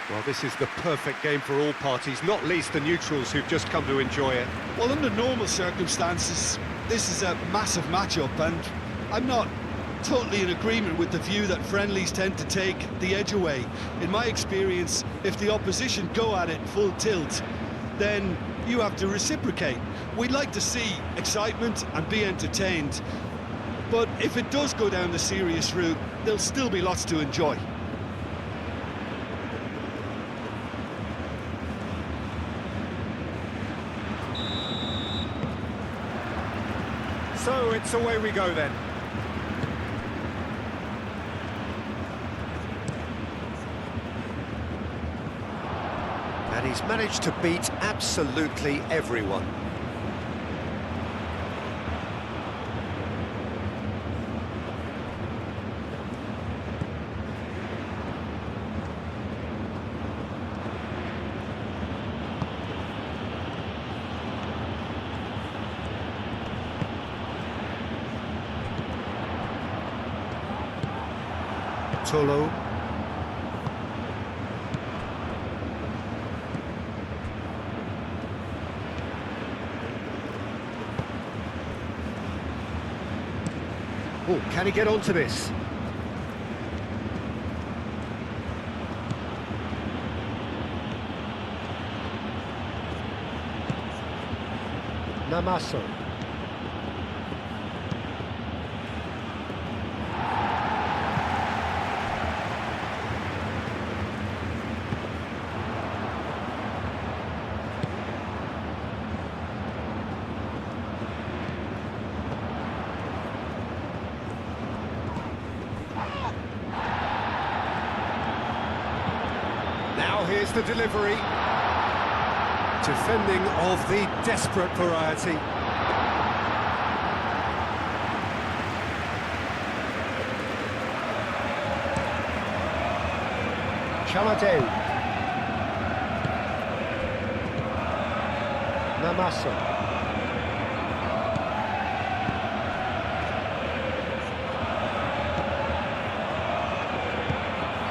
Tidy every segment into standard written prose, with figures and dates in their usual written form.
Well, this is the perfect game for all parties, not least the neutrals who've just come to enjoy it. Well, under normal circumstances, this is a massive matchup, and I'm not totally in agreement with the view that friendlies tend to take the edge away. In my experience, if the opposition go at it full tilt, then you have to reciprocate. We'd like to see excitement and be entertained, but if it does go down the serious route, there'll still be lots to enjoy. So it's away we go then. And he's managed to beat absolutely everyone. Tolo. Oh, can he get onto this? Namaso. Now here's the delivery. Defending of the desperate variety. Chamadeu. Namaso.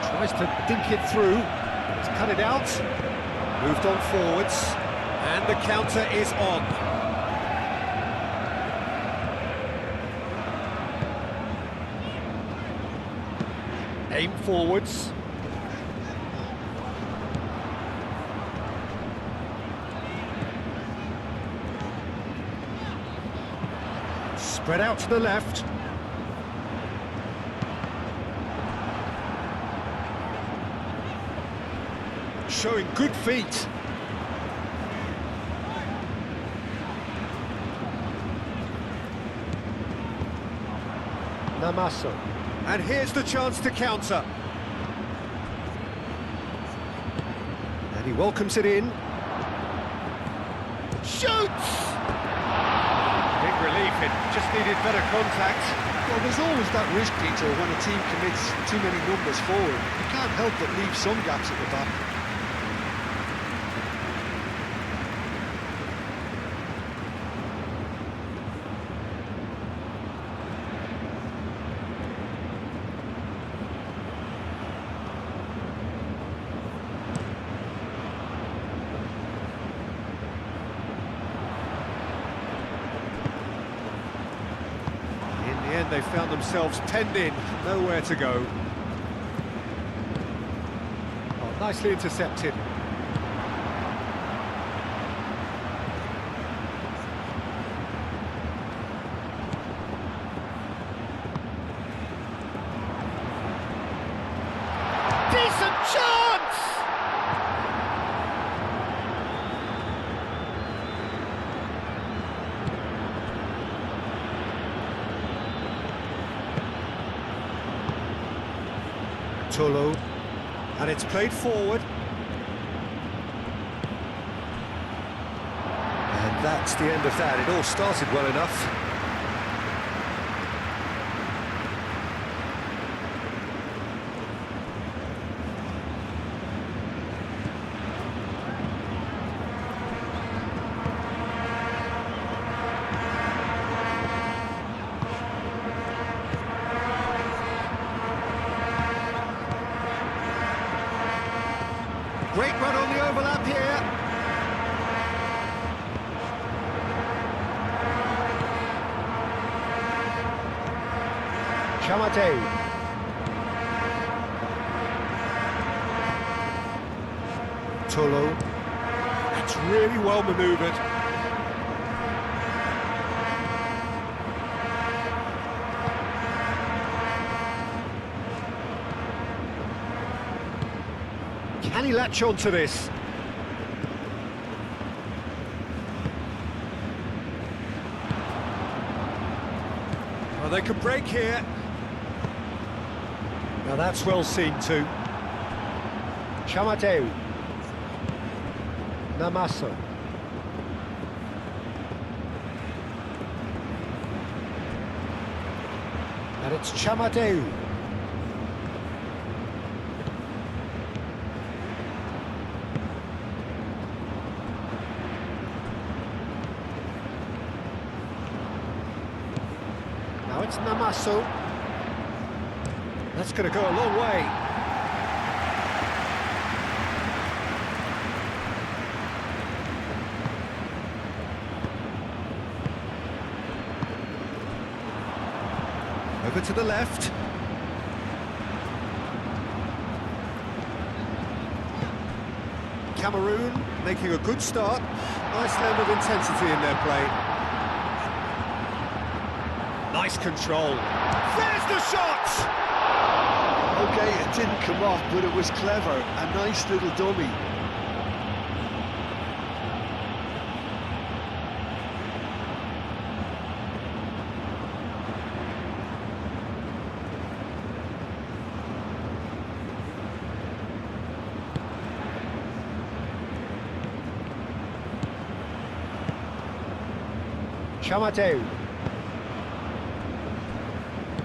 Tries to dink it through. He's cut it out. Moved on forwards. And the counter is on. Aim forwards. Spread out to the left. Showing good feet. Namaso. And here's the chance to counter. And he welcomes it in. Shoots! Big relief, it just needed better contact. Well, there's always that risk, Peter, when a team commits too many numbers forward. You can't help but leave some gaps at the back. They found themselves penned in, nowhere to go. Oh, nicely intercepted. Decent chance! Tolo, and it's played forward. And that's the end of that. It all started well enough. Great run on the overlap here. Chamate. Tolo. That's really well manoeuvred. Can he latch on to this? Well, they could break here. Now that's well seen too. Chamateu. Namaso. And it's Chamateu. Now it's Namaso. That's going to go a long way. Over to the left. Cameroon making a good start. Nice level of intensity in their play. Nice control. There's the shot! Okay, it didn't come off, but it was clever. A nice little dummy. Chamateu.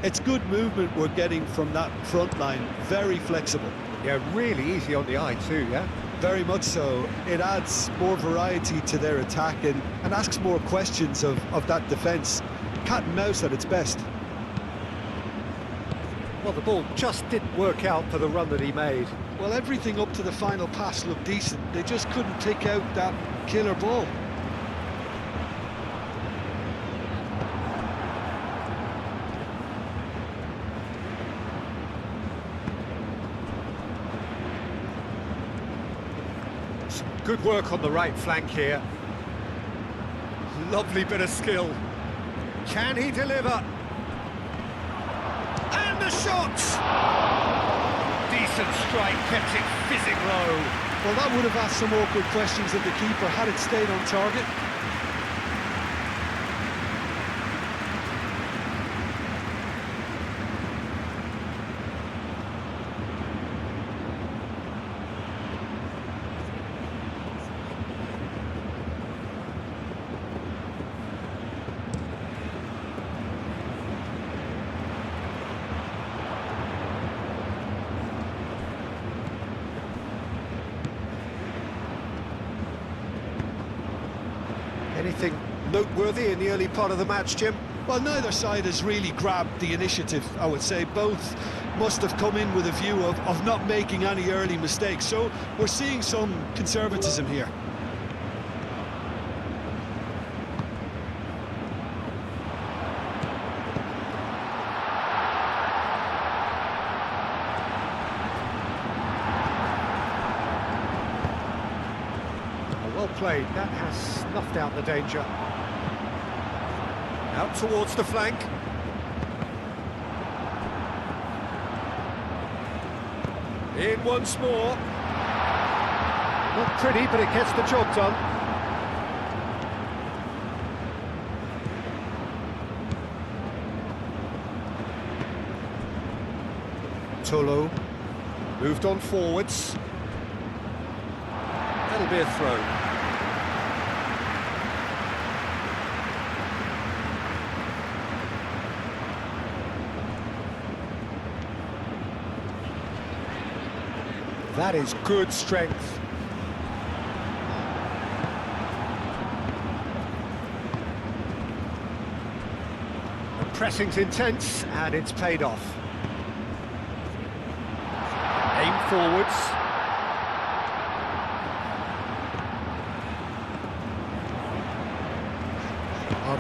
It's good movement we're getting from that front line, very flexible. Yeah, really easy on the eye too, yeah? Very much so. It adds more variety to their attack and asks more questions of that defence. Cat and mouse at its best. Well, the ball just didn't work out for the run that he made. Well, everything up to the final pass looked decent. They just couldn't pick out that killer ball. Good work on the right flank here. Lovely bit of skill. Can he deliver? And the shot! Decent strike, kept it fizzing low. Well, that would have asked some awkward questions of the keeper had it stayed on target. Anything noteworthy in the early part of the match, Jim? Well, neither side has really grabbed the initiative, I would say. Both must have come in with a view of not making any early mistakes. So we're seeing some conservatism here. Well played, that has snuffed out the danger. Out towards the flank. In once more. Not pretty, but it gets the job done. Tolo moved on forwards. That'll be a throw. That is good strength. The pressing's intense, and it's paid off. Aim forwards.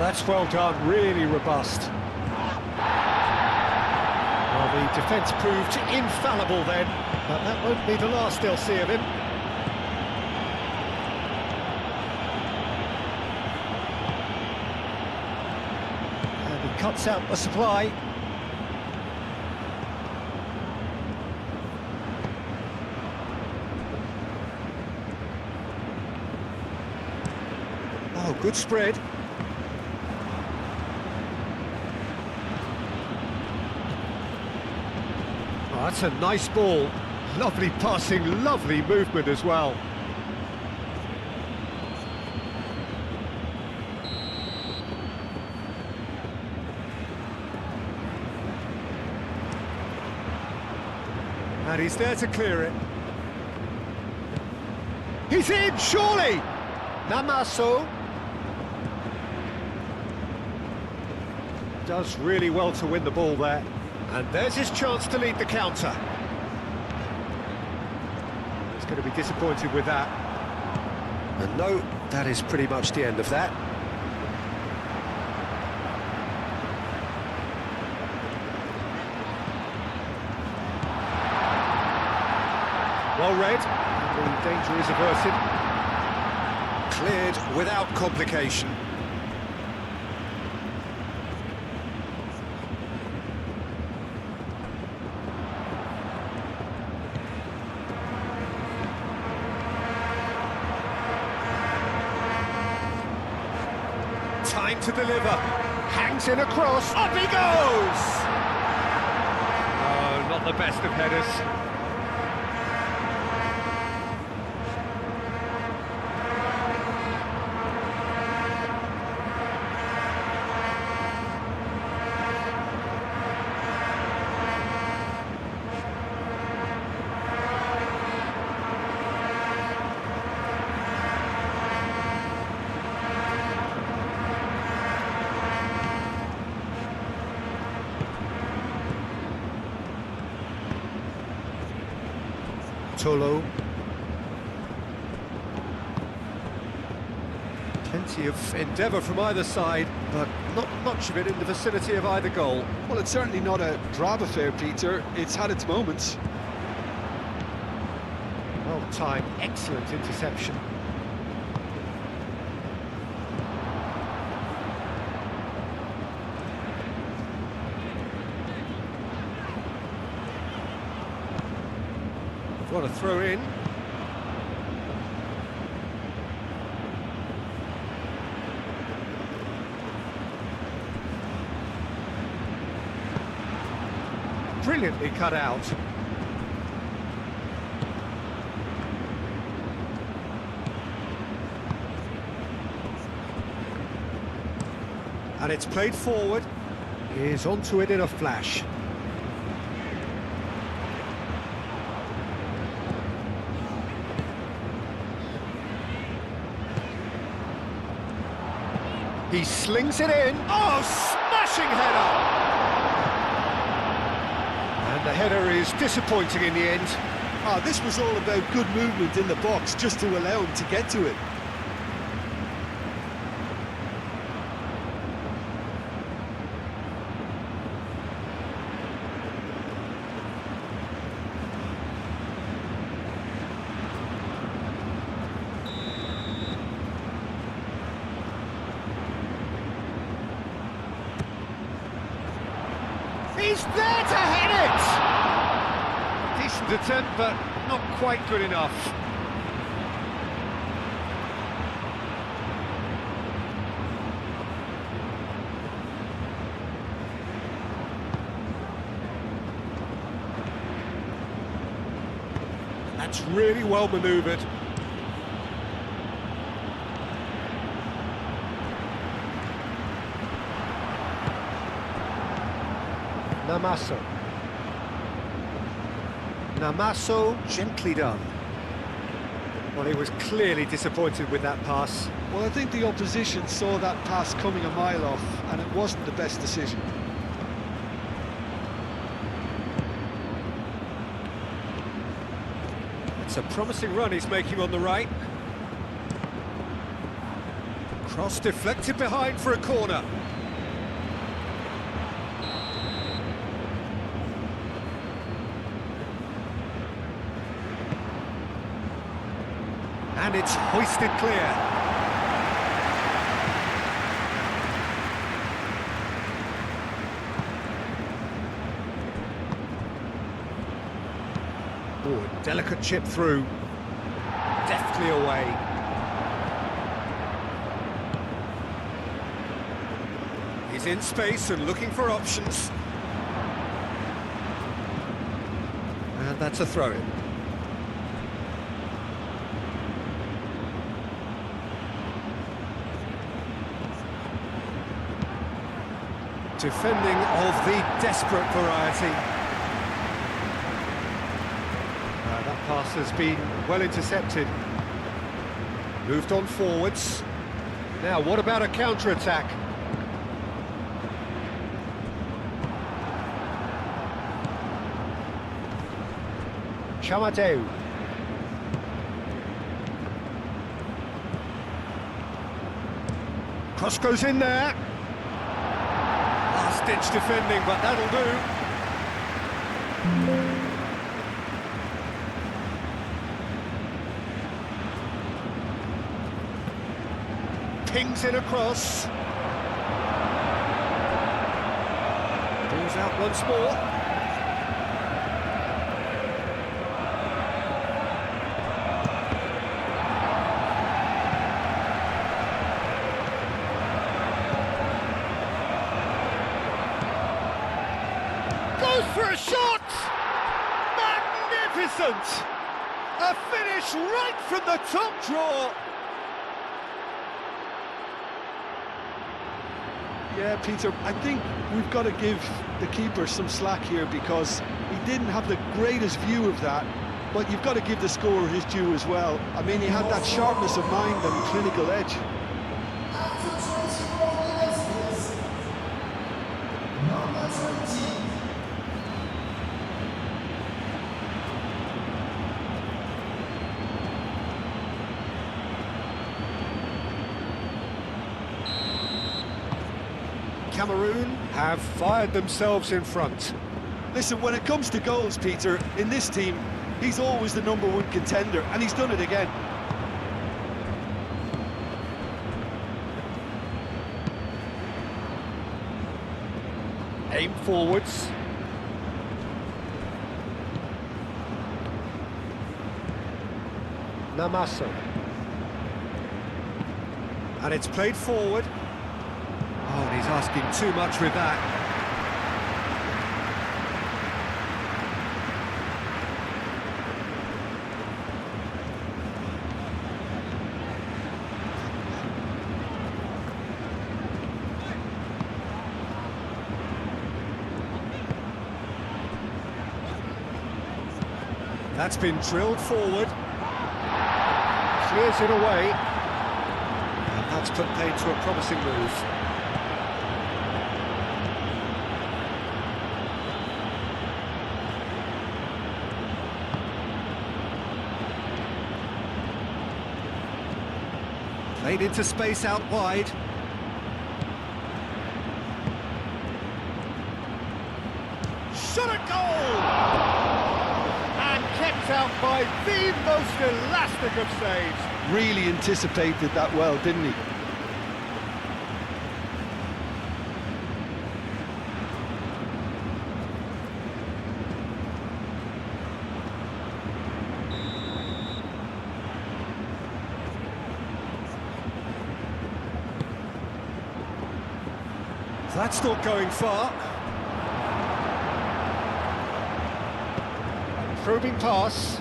that's well done, really robust. Well, the defence proved infallible then, but that won't be the last they'll see of him. And he cuts out the supply. Oh, good spread. Oh, that's a nice ball. Lovely passing, lovely movement as well. And he's there to clear it. He's in, surely! Namaso does really well to win the ball there. And there's his chance to lead the counter. He's going to be disappointed with that. And no, that is pretty much the end of that. Well read, the danger is averted. Cleared without complication. Time to deliver. Hangs in a cross. Up he goes! Oh, not the best of headers. Tolo. Plenty of endeavour from either side, but not much of it in the vicinity of either goal. Well, it's certainly not a drab affair, Peter. It's had its moments. Well timed, excellent interception. What a throw in. Brilliantly cut out. And it's played forward. He's onto it in a flash. He slings it in. Oh, smashing header! And the header is disappointing in the end. This was all about good movement in the box, just to allow him to get to it. He's there to hit it! Decent attempt, but not quite good enough. That's really well manoeuvred. Namaso, gently done. Well, he was clearly disappointed with that pass. Well, I think the opposition saw that pass coming a mile off, and it wasn't the best decision. It's a promising run he's making on the right. Cross deflected behind for a corner. And it's hoisted clear. Oh, a delicate chip through. Deftly away. He's in space and looking for options. And that's a throw-in. Defending of the desperate variety. That pass has been well intercepted. Moved on forwards. Now, what about a counter-attack? Chamateu. Cross goes in there. Last-ditch defending, but that'll do. Pings in across. Pulls out once more. Goes for a shot! Magnificent! A finish right from the top draw. Yeah, Peter, I think we've got to give the keeper some slack here because he didn't have the greatest view of that, but you've got to give the scorer his due as well. I mean, he had that sharpness of mind and clinical edge. Cameroon have fired themselves in front. Listen, when it comes to goals, Peter, in this team, he's always the #1 contender, and he's done it again. Aim forwards. Namaso. And it's played forward. Oh, and he's asking too much with that. That's been drilled forward. Clears it away. And that's put paid to a promising move. Played into space out wide. Shot a goal! And kept out by the most elastic of saves. Really anticipated that well, didn't he? That's not going far. Probing pass.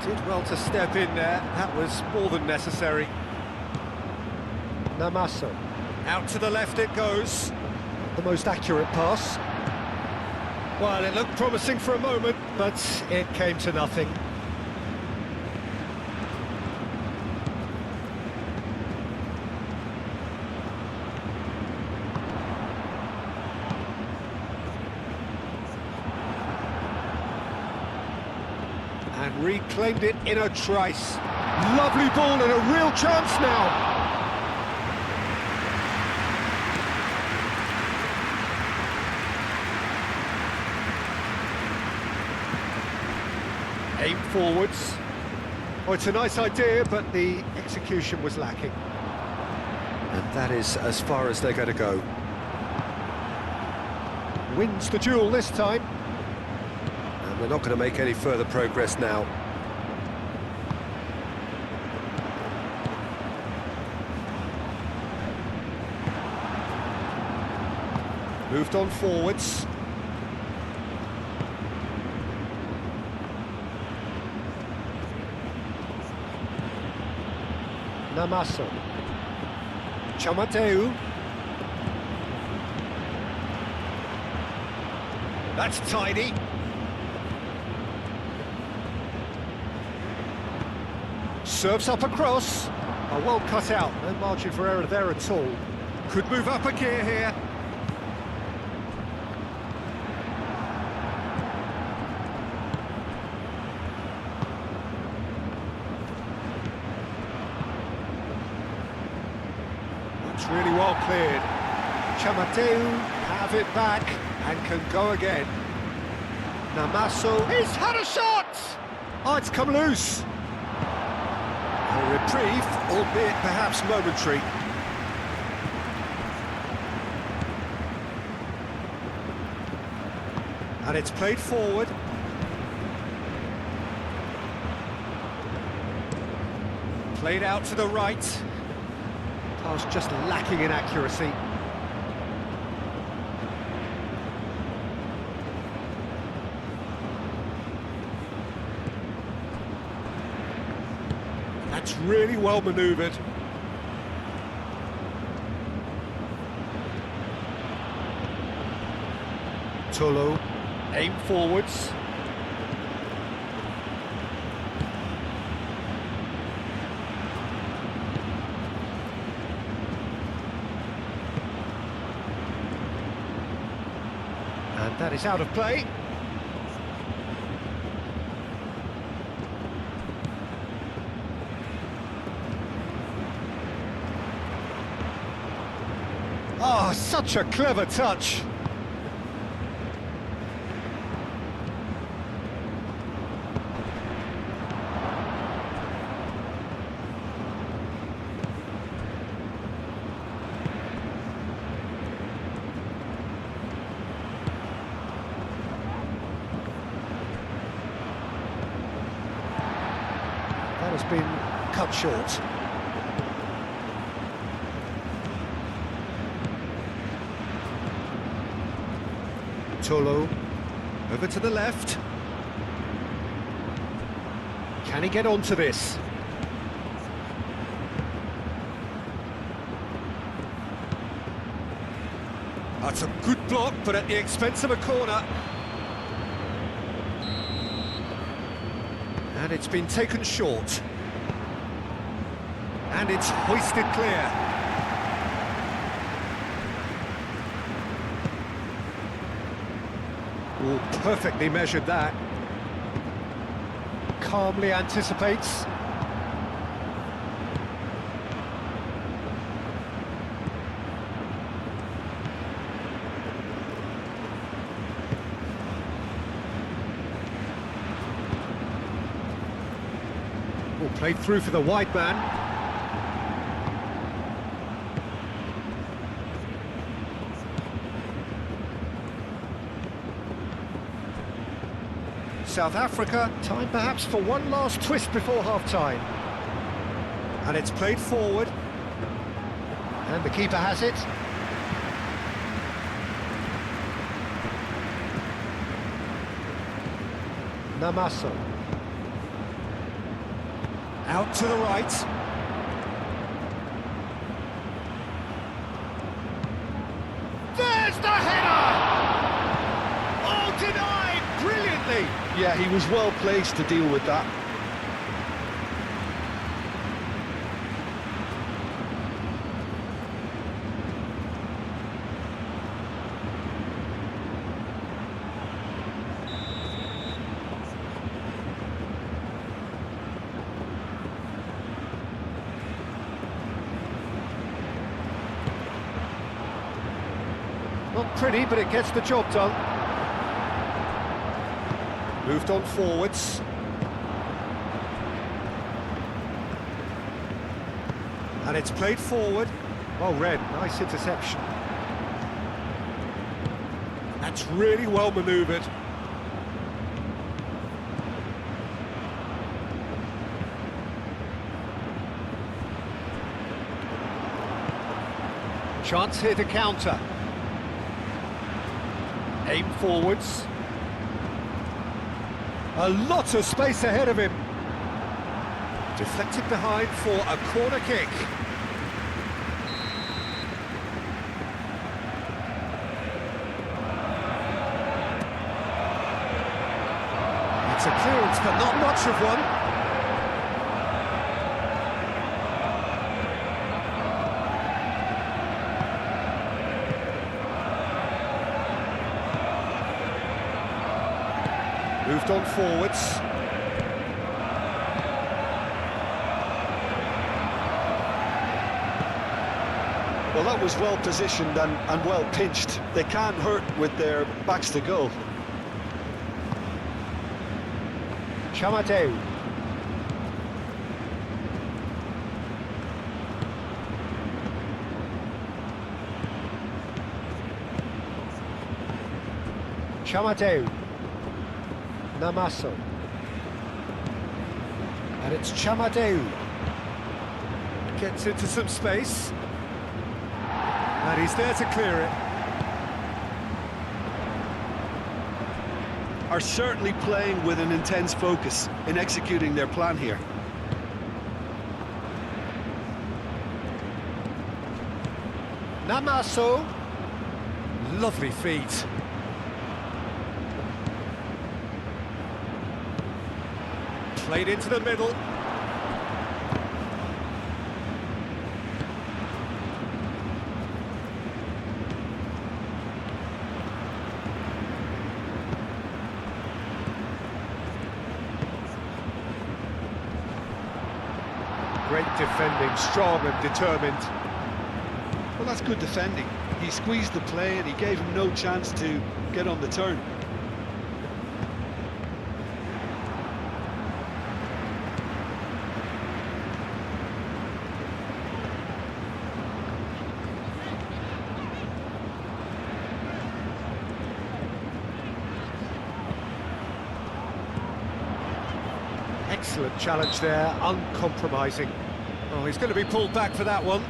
Did well to step in there. That was more than necessary. Namaso. Out to the left it goes. The most accurate pass. Well, it looked promising for a moment, but it came to nothing. Reclaimed it in a trice. Lovely ball and a real chance now. Aim forwards. Oh, it's a nice idea, but the execution was lacking. And that is as far as they're going to go. Wins the duel this time. And they're not going to make any further progress now. Moved on forwards. Namaso. Chamateu. That's tidy. Serves up across. Oh, well cut out. No margin for error there at all. Could move up a gear here. Really well cleared. Chamateu have it back and can go again. Namaso, he's had a shot! Oh, it's come loose. A reprieve, albeit perhaps momentary. And it's played forward. Played out to the right. Pass just lacking in accuracy. That's really well manoeuvred. Tolo, aim forwards. And that is out of play. Oh, such a clever touch. That has been cut short. Tolo, over to the left. Can he get onto this? That's a good block, but at the expense of a corner. And it's been taken short. And it's hoisted clear. Oh, perfectly measured that. Calmly anticipates. Oh, played through for the wide man. South Africa, time perhaps for one last twist before half-time. And it's played forward. And the keeper has it. Namaso. Out to the right. There's the header! Oh, denied brilliantly! Yeah, he was well placed to deal with that. Not pretty, but it gets the job done. Moved on forwards. And it's played forward. Well read, nice interception. That's really well manoeuvred. Chance here to counter. Aim forwards. A lot of space ahead of him. Deflected behind for a corner kick. It's a clearance, but not much of one. Moved on forwards. Well, that was well positioned and well pinched. They can't hurt with their backs to goal. Chamateu. Chamateu. Namaso. And it's Chamateu. Gets into some space. And he's there to clear it. Are certainly playing with an intense focus in executing their plan here. Namaso. Lovely feet. Played into the middle. Great defending, strong and determined. Well, that's good defending. He squeezed the play and he gave him no chance to get on the turn. Excellent challenge there, uncompromising. Oh, he's going to be pulled back for that one.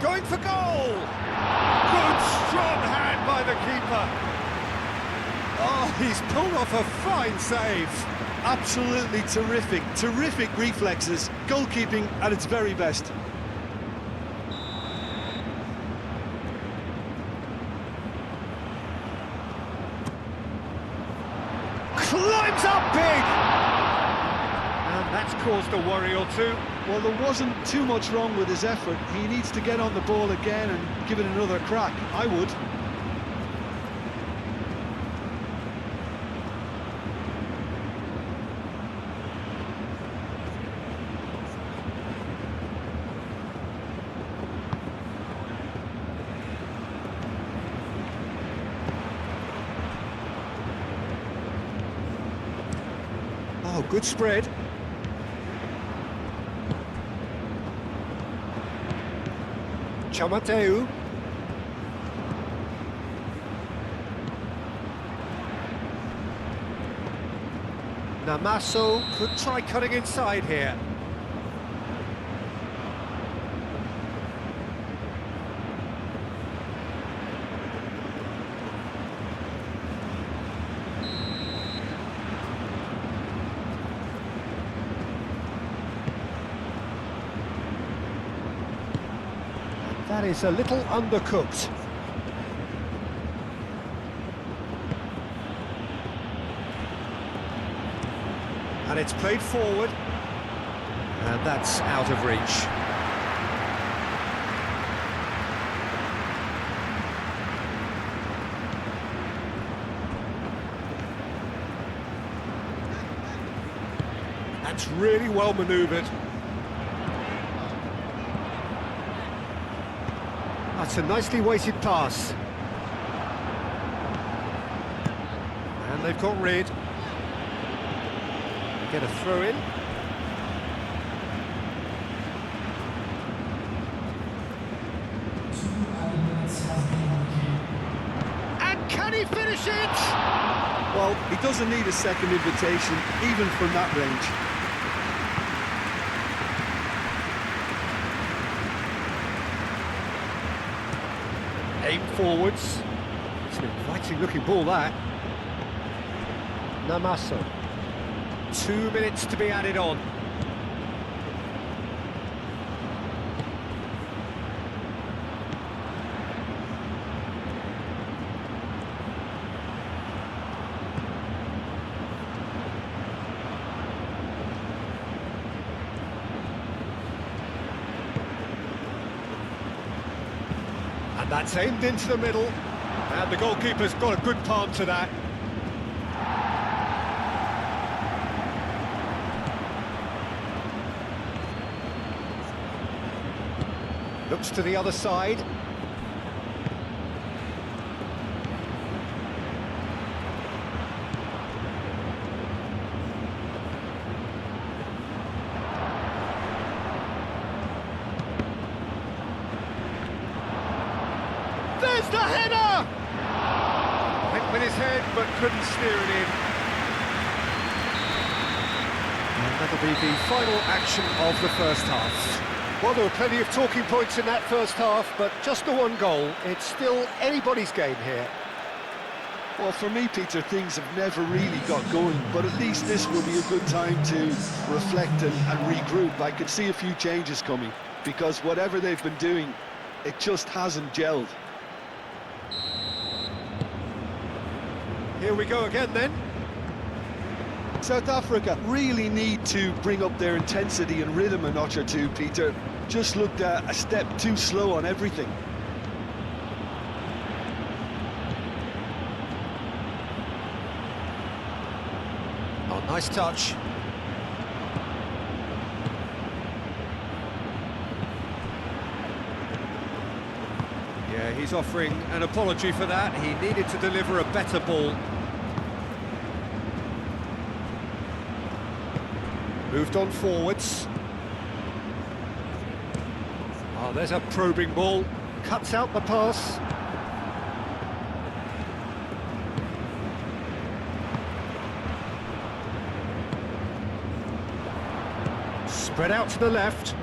Going for goal! Good, strong hand by the keeper. Oh, he's pulled off a fine save. Absolutely terrific, terrific reflexes. Goalkeeping at its very best. Climbs up big! And that's caused a worry or two. Well, there wasn't too much wrong with his effort. He needs to get on the ball again and give it another crack. I would. Oh, good spread. Chamateu. Namaso could try cutting inside here. That is a little undercooked. And it's played forward. And that's out of reach. That's really well manoeuvred. That's a nicely weighted pass. And they've got rid. Get a throw in. And can he finish it? Well, he doesn't need a second invitation, even from that range. Aim forwards. It's an inviting looking ball, that. Namaso. 2 minutes to be added on. And that's aimed into the middle. And the goalkeeper's got a good palm to that. Looks to the other side. There's the header! Went with his head, but couldn't steer it in. And that'll be the final action of the first half. Well, there were plenty of talking points in that first half, but just the one goal. It's still anybody's game here. Well, for me, Peter, things have never really got going, but at least this will be a good time to reflect and regroup. I could see a few changes coming, because whatever they've been doing, it just hasn't gelled. Here we go again, then. South Africa really need to bring up their intensity and rhythm a notch or two, Peter. Just looked a step too slow on everything. Oh, nice touch. Yeah, he's offering an apology for that. He needed to deliver a better ball. Moved on forwards. Oh, there's a probing ball. Cuts out the pass. Spread out to the left.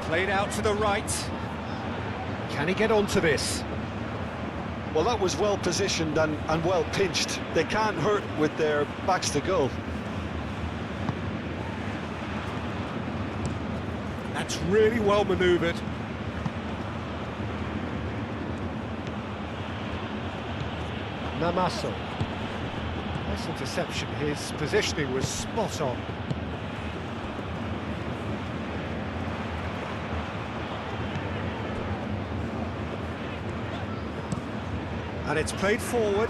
Played out to the right. Can he get onto this? Well, that was well positioned and well pinched. They can't hurt with their backs to goal. That's really well manoeuvred. Namaso. Nice interception. His positioning was spot on. And it's played forward.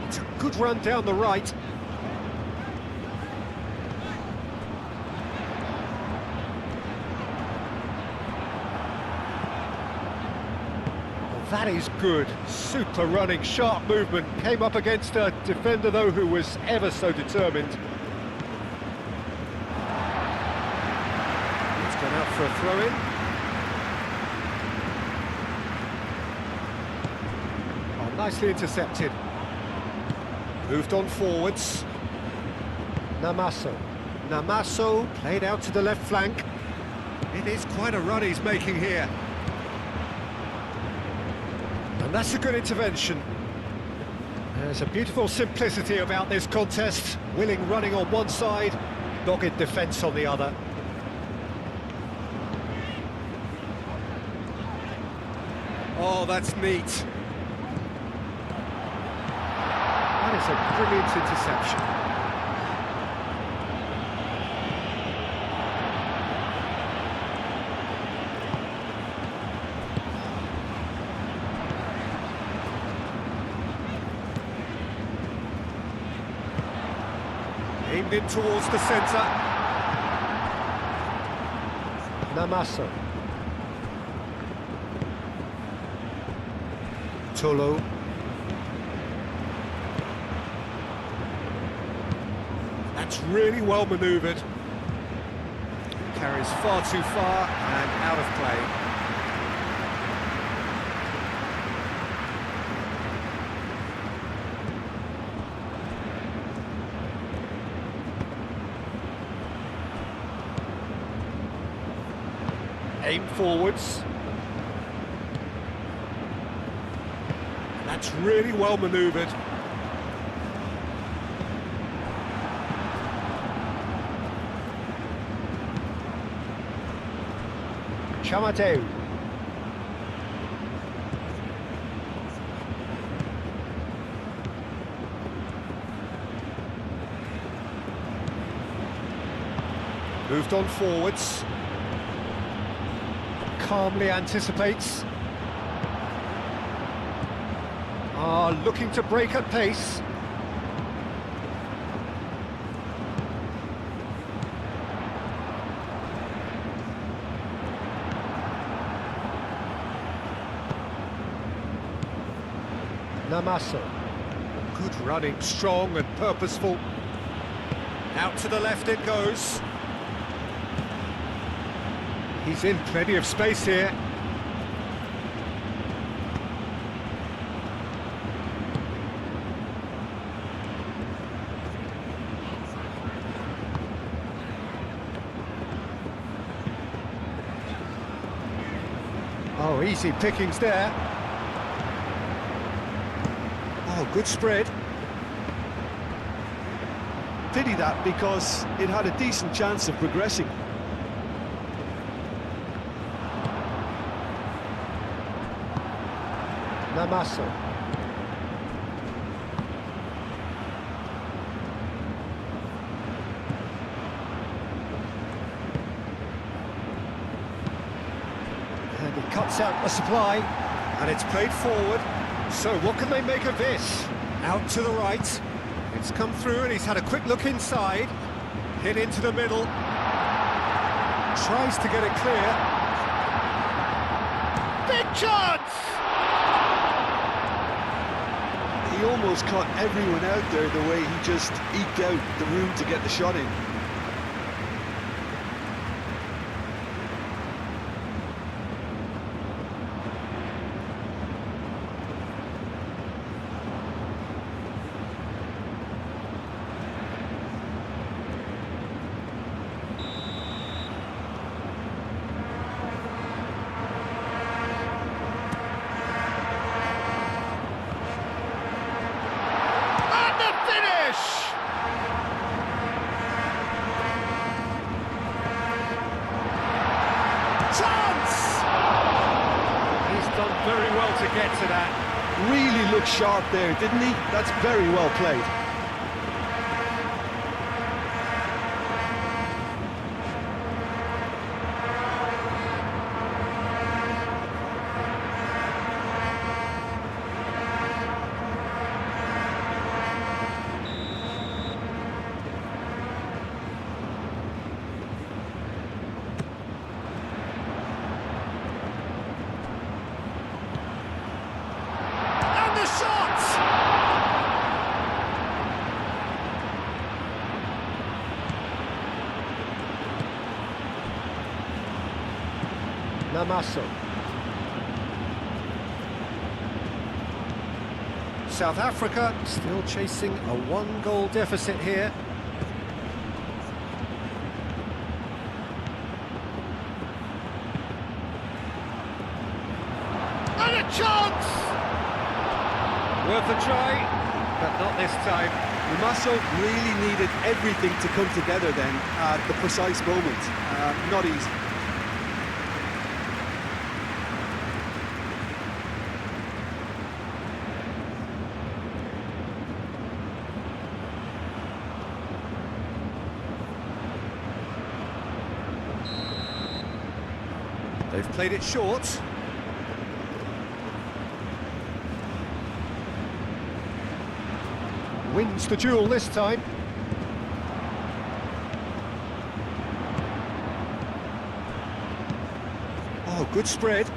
It's a good run down the right. Well, that is good. Super running, sharp movement. Came up against a defender, though, who was ever so determined. He's gone out for a throw-in. Nicely intercepted. Moved on forwards. Namaso. Namaso played out to the left flank. It is quite a run he's making here. And that's a good intervention. There's a beautiful simplicity about this contest. Willing running on one side, dogged defence on the other. Oh, that's neat. That is a brilliant interception. Aimed in towards the centre. Namaso. Tolo. That's really well manoeuvred. Carries far too far and out of play. Aim forwards. That's really well manoeuvred. Chamateu. Moved on forwards. Calmly anticipates. Looking to break at pace. Namaso. Good running, strong and purposeful. Out to the left it goes. He's in plenty of space here. Oh, easy pickings there. Oh, good spread. Pity that, because it had a decent chance of progressing. Namaso. And he cuts out the supply, and it's played forward. So what can they make of this? Out to the right. It's come through, and he's had a quick look inside. Hit into the middle. Tries to get it clear. Big chance! He almost caught everyone out there the way he just eked out the room to get the shot in. Very well to get to that. Really looked sharp there, didn't he? That's very well played. Namaso. South Africa still chasing a one-goal deficit here. And a chance! Worth a try. but not this time. Namaso really needed everything to come together then at the precise moment. Not easy. They've played it short. Wins the duel this time. Oh, good spread.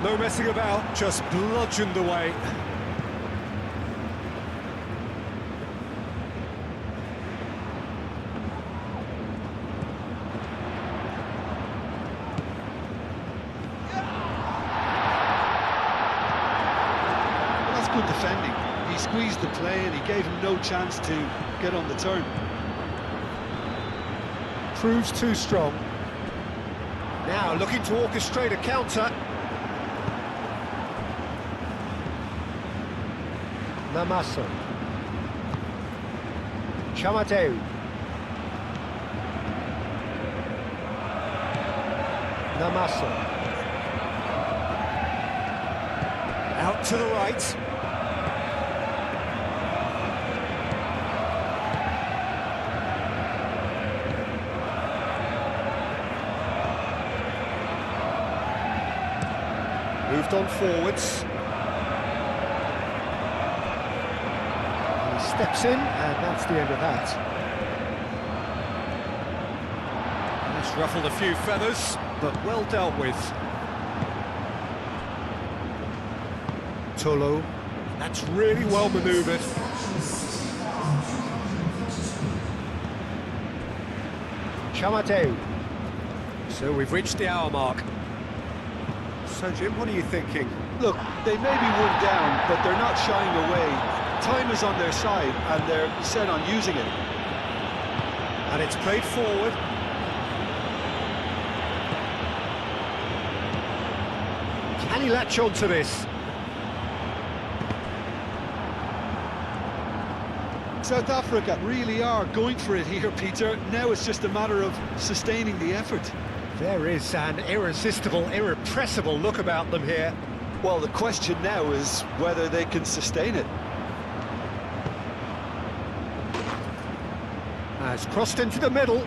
No messing about, just bludgeoned away. Good defending. He squeezed the play and he gave him no chance to get on the turn. Proves too strong. Now looking to orchestrate a counter. Namaso. Chamateu. Namaso. Out to the right. Moved on forwards. He steps in, and that's the end of that. That's ruffled a few feathers, but well dealt with. Tolo. That's really well manoeuvred. Chamateu. So we've reached the hour mark. So, Jim, what are you thinking? Look, they may be one down, but they're not shying away. Time is on their side, and they're set on using it. And it's played forward. Can he latch on to this? South Africa really are going for it here, Peter. Now it's just a matter of sustaining the effort. There is an irresistible, irrepressible look about them here. Well, the question now is whether they can sustain it. Has crossed into the middle.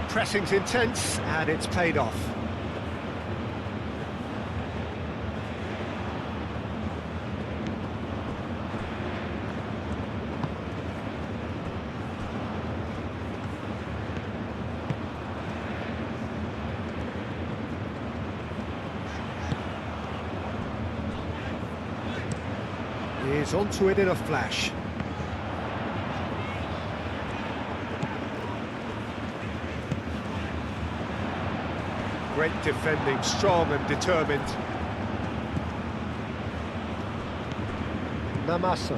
Pressing's intense, and it's paid off. He's onto it in a flash. Great defending, strong and determined. Namaso.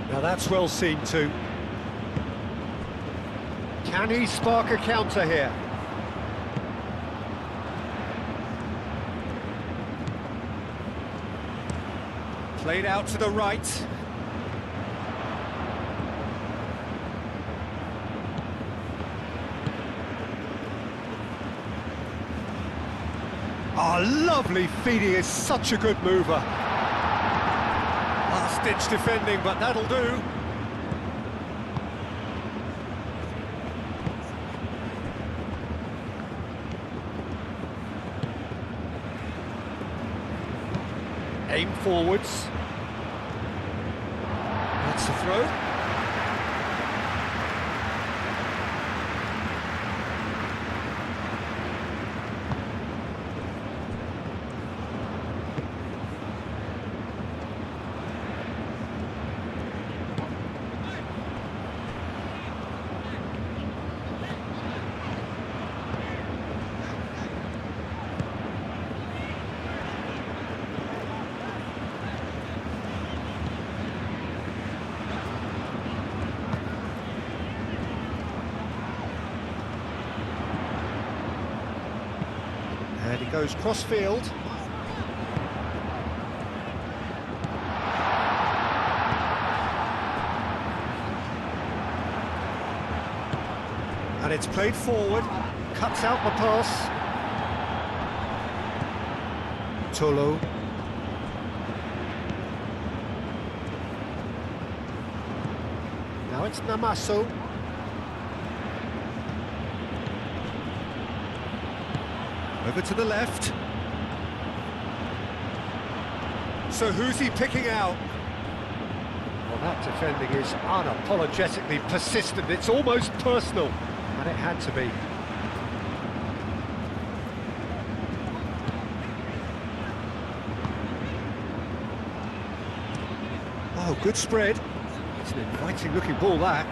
Now that's well seen too. Can he spark a counter here? Played out to the right. Oh, lovely feed, he is such a good mover. Last-ditch defending, but that'll do. Aim forwards. That's the throw. And he goes cross-field. And it's played forward, cuts out the pass. Tolo. Now it's Namaso. Over to the left. So who's he picking out? Well, that defending is unapologetically persistent. It's almost personal, and it had to be. Oh, good spread. It's an inviting looking ball, that.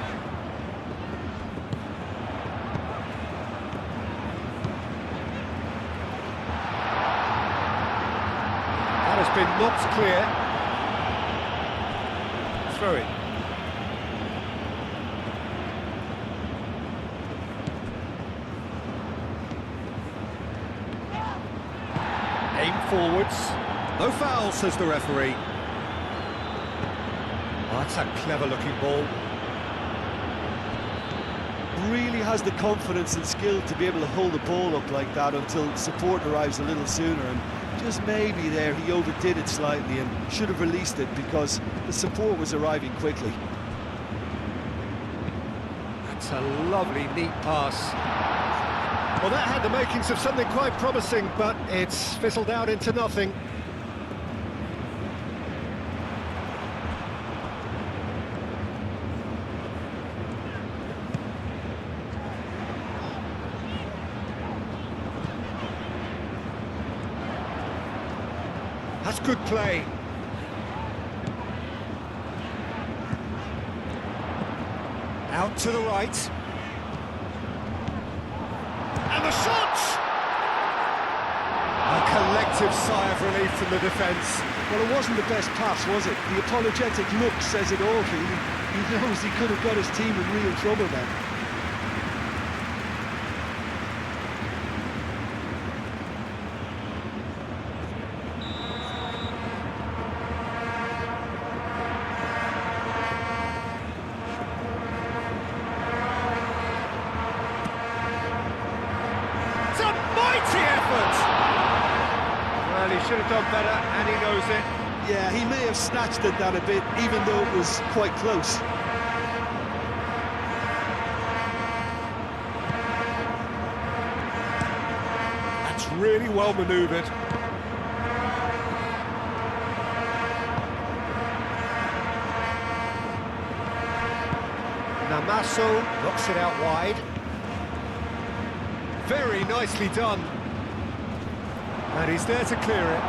Has been knocked clear. Throw it. Aim forwards. No foul, says the referee. Oh, that's a clever looking ball. Really has the confidence and skill to be able to hold the ball up like that until support arrives a little sooner, and just maybe there he overdid it slightly and should have released it because the support was arriving quickly. That's a lovely, neat pass. Well, that had the makings of something quite promising, but it's fizzled out into nothing. That's good play. Out to the right. And the shot! A collective sigh of relief from the defence. Well, it wasn't the best pass, was it? The apologetic look says it all, really. He knows he could have got his team in real trouble then. Well, he should have done better, and he knows it. Yeah, he may have snatched at that a bit, even though it was quite close. That's really well manoeuvred. Namaso knocks it out wide. Very nicely done. And he's there to clear it.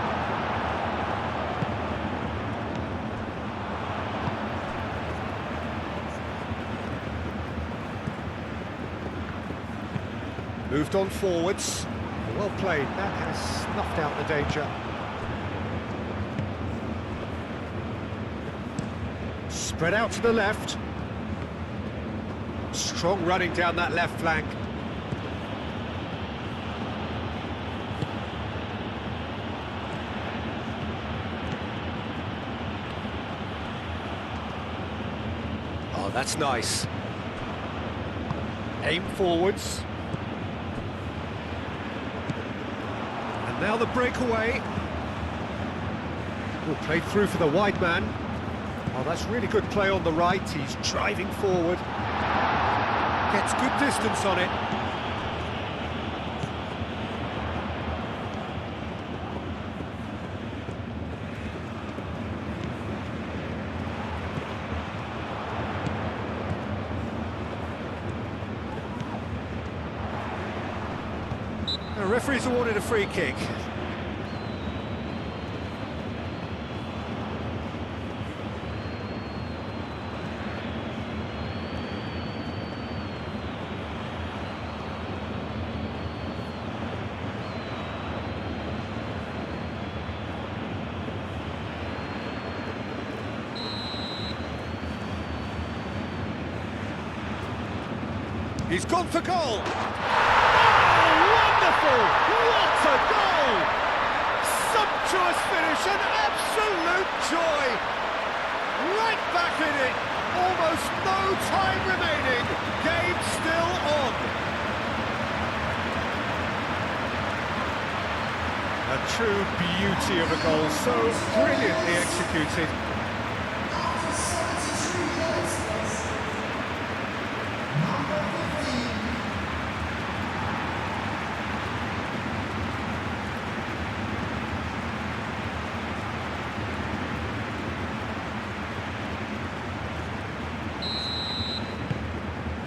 Moved on forwards. Well played. That has snuffed out the danger. Spread out to the left. Strong running down that left flank. Oh, that's nice. Aim forwards. And now the breakaway. Oh, played through for the wide man. Oh, that's really good play on the right. He's driving forward. Gets good distance on it. Referees awarded a free kick. He's gone for goal! Oh, wonderful! What a goal! Sumptuous finish, an absolute joy! Right back in it, almost no time remaining, game still on. A true beauty of a goal, so brilliantly executed.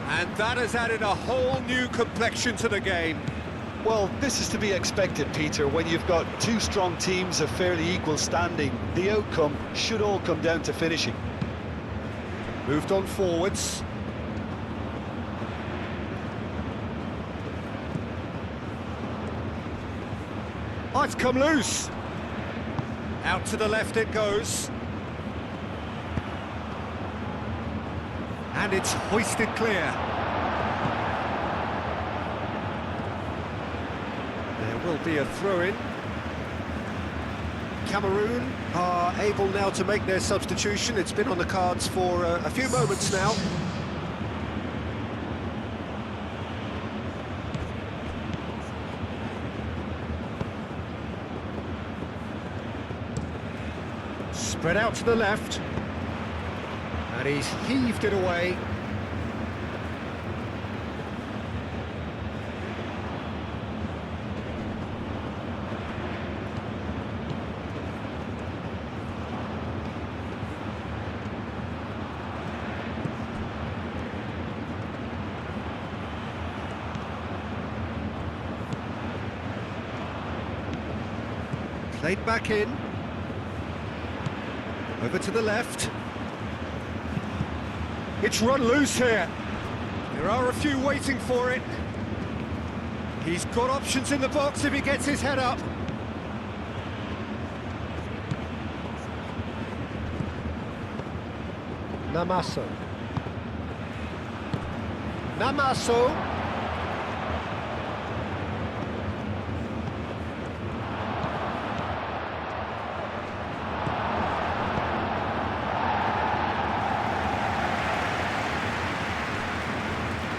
And that has added a whole new complexion to the game. Well, this is to be expected, Peter. When you've got two strong teams of fairly equal standing, the outcome should all come down to finishing. Moved on forwards. Oh, it's come loose. Out to the left it goes. And it's hoisted clear. There will be a throw-in. Cameroon are able now to make their substitution. It's been on the cards for a few moments now. Spread out to the left. And he's heaved it away. Played back in. Over to the left. It's run loose here. There are a few waiting for it. He's got options in the box if he gets his head up. Namaso. Namaso.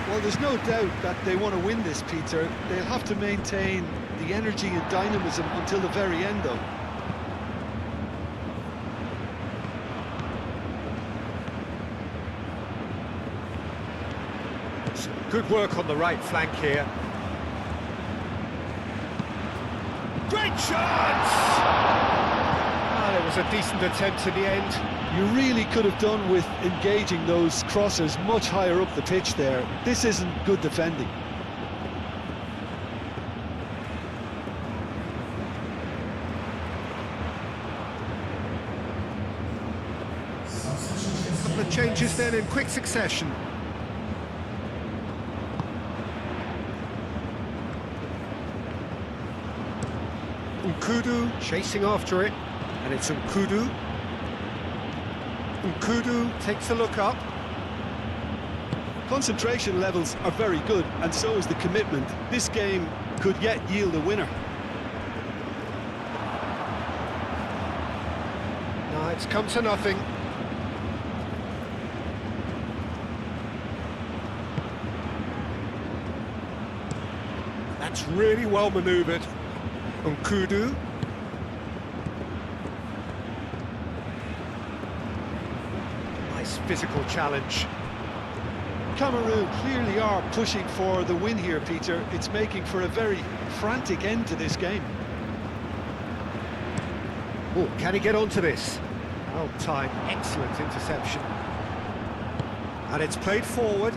Well, there's no doubt that they want to win this, Peter. They'll have to maintain the energy and dynamism until the very end, though. Some good work on the right flank here. Great chance! Ah, it was a decent attempt in the end. You really could have done with engaging those crossers much higher up the pitch there. This isn't good defending. A couple of changes then in quick succession. Nkudu chasing after it, and it's Nkudu. Nkudu takes a look up. Concentration levels are very good, and so is the commitment. This game could yet yield a winner. No, it's come to nothing. That's really well manoeuvred. Nkudu. Nice physical challenge. Cameroon clearly are pushing for the win here, Peter. It's making for a very frantic end to this game. Oh, can he get onto this? Well timed, excellent interception. And it's played forward.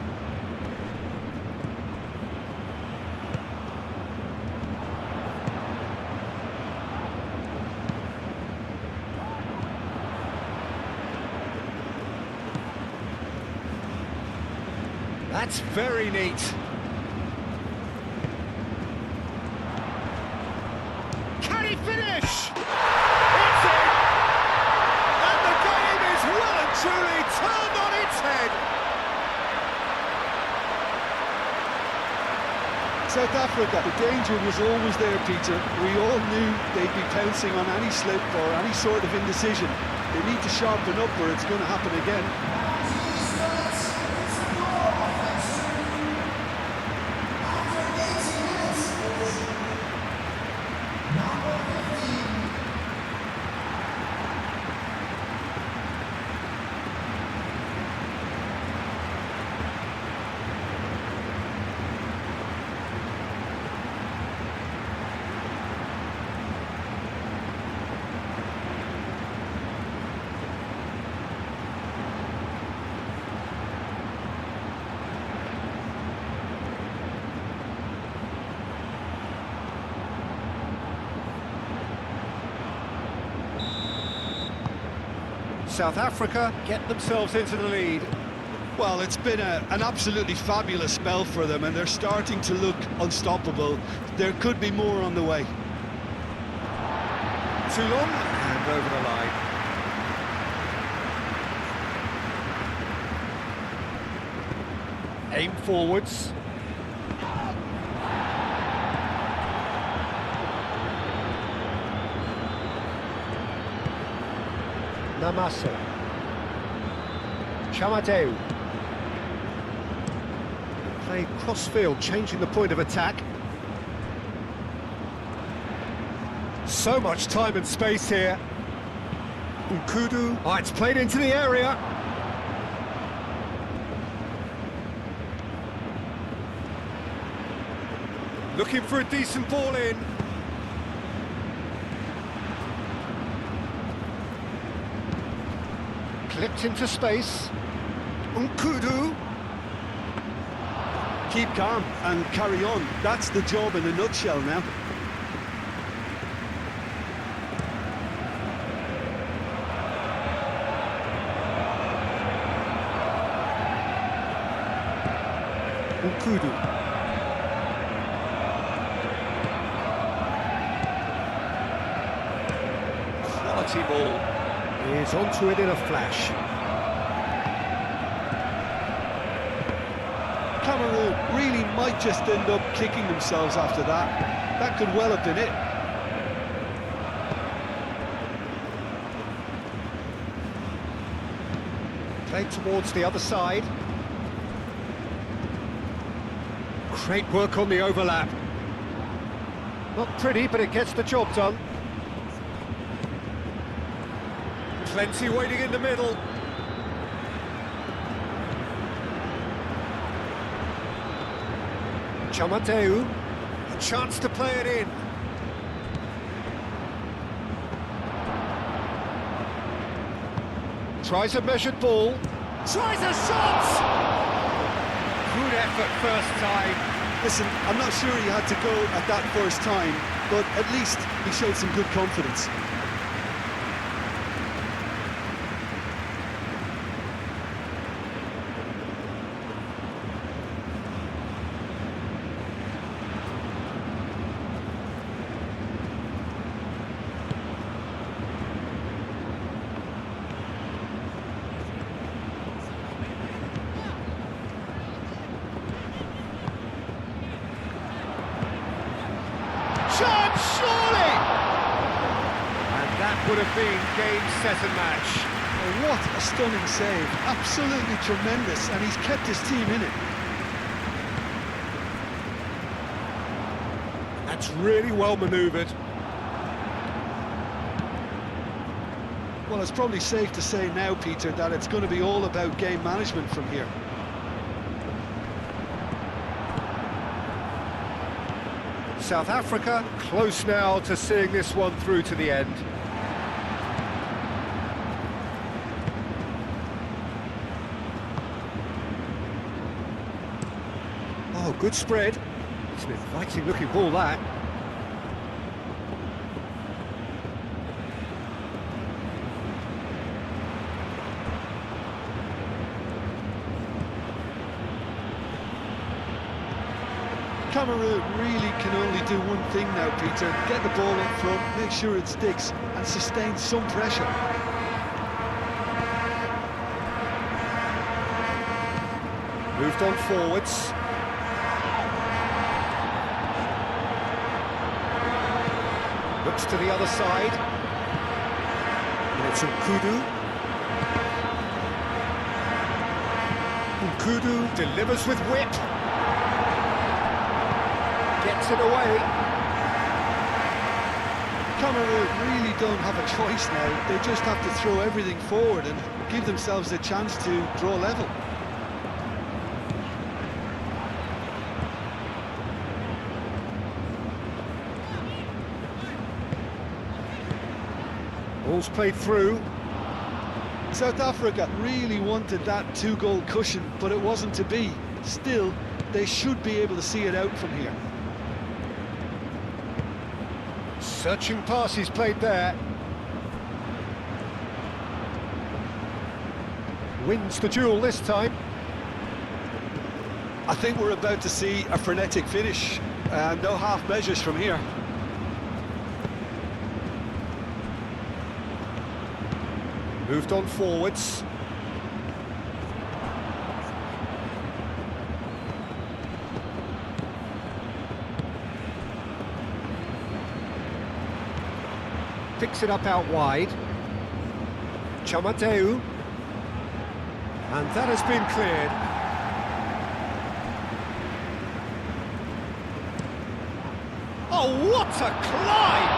That's very neat. Can he finish? It's in! And the game is well and truly turned on its head. South Africa, the danger was always there, Peter. We all knew they'd be pouncing on any slip or any sort of indecision. They need to sharpen up or it's going to happen again. South Africa get themselves into the lead. Well, it's been an absolutely fabulous spell for them and they're starting to look unstoppable. There could be more on the way. Too long and over the line. Aim forwards. Namaso. Chamateu. Played cross-field, changing the point of attack. So much time and space here. Nkudu. Oh, it's played into the area. Looking for a decent ball in. Clipped into space. Nkudu. Keep calm and carry on. That's the job in a nutshell now. Nkudu. Quality ball. He's onto it in a flash. Cameroon really might just end up kicking themselves after that. That could well have been it. Played towards the other side. Great work on the overlap. Not pretty, but it gets the job done. Plenty waiting in the middle. Chamateu, a chance to play it in. Tries a measured ball. Tries a shot! Good effort first time. Listen, I'm not sure he had to go at that first time, but at least he showed some good confidence. Surely! And that would have been game, set and match. Oh, what a stunning save. Absolutely tremendous, and he's kept his team in it. That's really well manoeuvred. Well, it's probably safe to say now, Peter, that it's going to be all about game management from here. South Africa close now to seeing this one through to the end. Oh, good spread. It's an inviting looking ball, that. Cameroon really can only do one thing now, Peter. Get the ball in front, make sure it sticks, and sustain some pressure. Moved on forwards. Looks to the other side. And it's Nkudu. Nkudu delivers with whip. Gets it away. Cameroon really don't have a choice now. They just have to throw everything forward and give themselves a chance to draw level. Ball's played through. South Africa really wanted that two-goal cushion, but it wasn't to be. Still, they should be able to see it out from here. Searching passes played there. Wins the duel this time. I think we're about to see a frenetic finish. No half measures from here. Moved on forwards. Picks it up out wide. Chamateu. And that has been cleared. Oh, what a climb!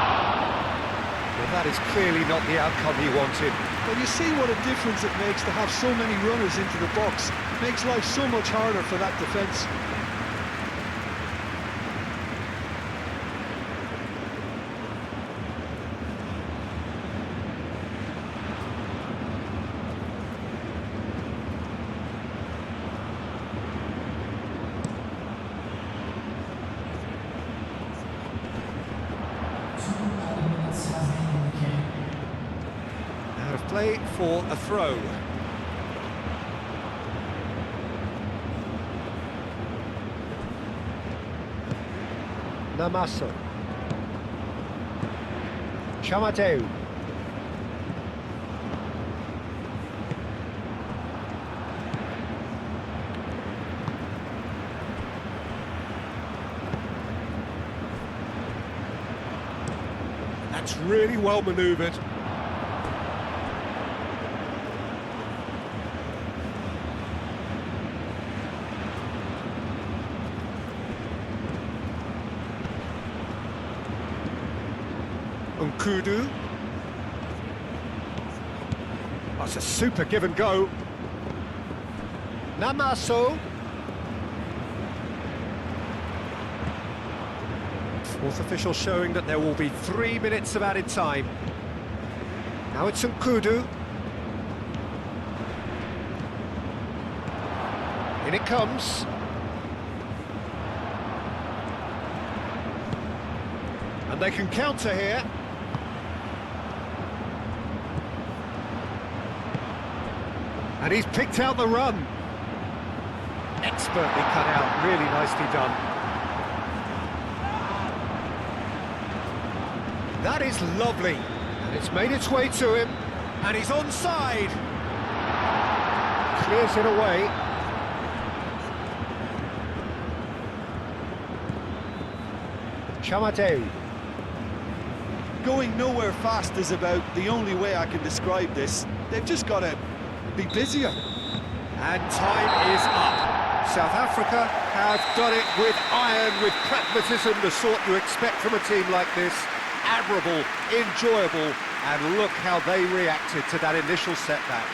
Well, that is clearly not the outcome he wanted. Well, you see what a difference it makes to have so many runners into the box. Makes life so much harder for that defence. Out of play for a throw. Namaso. Chamateu. That's really well manoeuvred. Nkudu. That's a super give and go. Namaso. Fourth official showing that there will be 3 minutes of added time. Now it's Nkudu. In it comes. And they can counter here. And he's picked out the run. Expertly cut out, really nicely done. That is lovely. And it's made its way to him. And he's onside. Clears it away. Chamateu. Going nowhere fast is about the only way I can describe this. They've just got to be busier. And time is up. South Africa have done it with iron, with pragmatism, the sort you expect from a team like this. Admirable, enjoyable, and look how they reacted to that initial setback.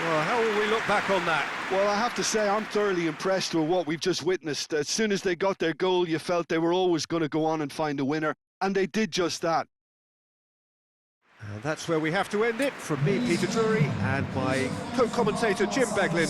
Well, how will we look back on that? Well, I have to say I'm thoroughly impressed with what we've just witnessed. As soon as they got their goal, you felt they were always going to go on and find a winner, and they did just that. And that's where we have to end it. From me, Peter Drury, and my co-commentator, Jim Beglin.